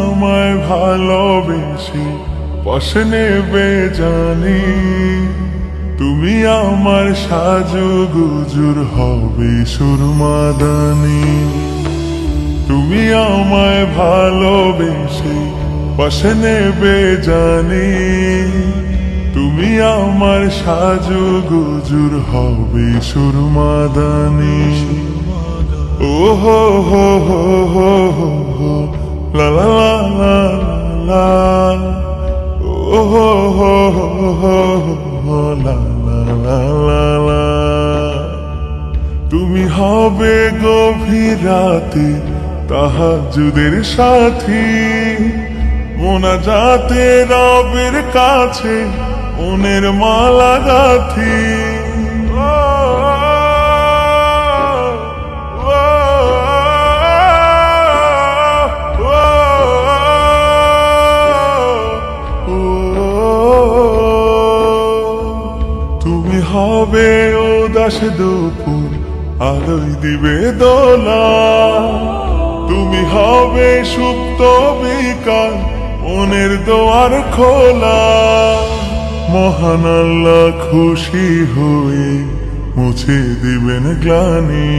আমায় ভালোবেসে পাশে নেবে জানি, তুমি আমার সাজুগুজুর হবে সুরমাদানি। তুমি আমায় ভালোবেসে পাশে নেবে জানি, তুমি আমার সাজুগুজুর হবে সুরমাদানি। ও হো হো হো হো হো হো লা লা লা লা, ও হো হো হো হো হো লা লা লা লা লা। তুমি হবে গভীর রাতে তাহাজ্জুদের সাথী, মোনাজাতে রবের কাছে মনের মালা গাথি। তুমি হবে উদাস দুপুর আলোয় দিবে দোলা, তুমি হবে সুপ্ত বিকাল মনের দোয়ার খোলা। মহান আল্লাহ খুশি হয়ে মুছে দিবেন গ্লানি,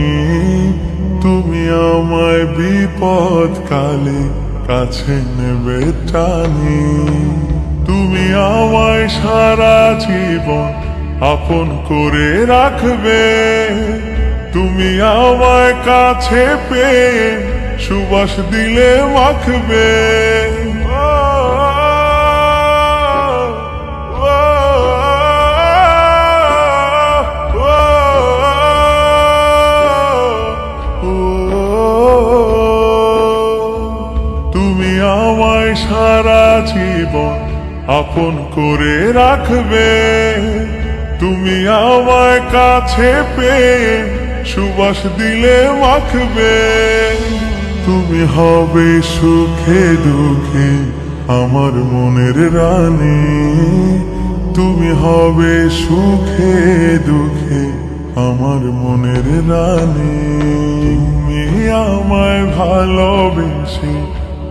তুমি আমায় বিপদ কালে কাছে নেবে টানি। তুমি আমায় সারা জীবন আপন করে রাখবে, তুমি আমায় কাছে পেয়ে সুবাস দিলে মাখবে। তুমি আমায় সারা জীবন আপন করে রাখবে, তুমি আমায় কাছে পেয়ে সুবাস দিলে মাখবে। তুমি হবে সুখে দুঃখে আমার মনের রানী, তুমি হবে সুখে দুঃখে আমার মনের রানী। তুমি আমায় ভালোবেসে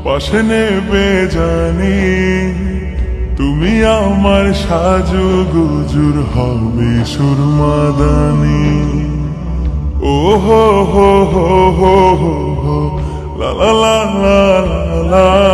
পাশে নেবে জানি, তুমি আমার সাজুগুজুর হবে সুরমাদানি। ও হো হো হো হো হো লা লা লা লা লা।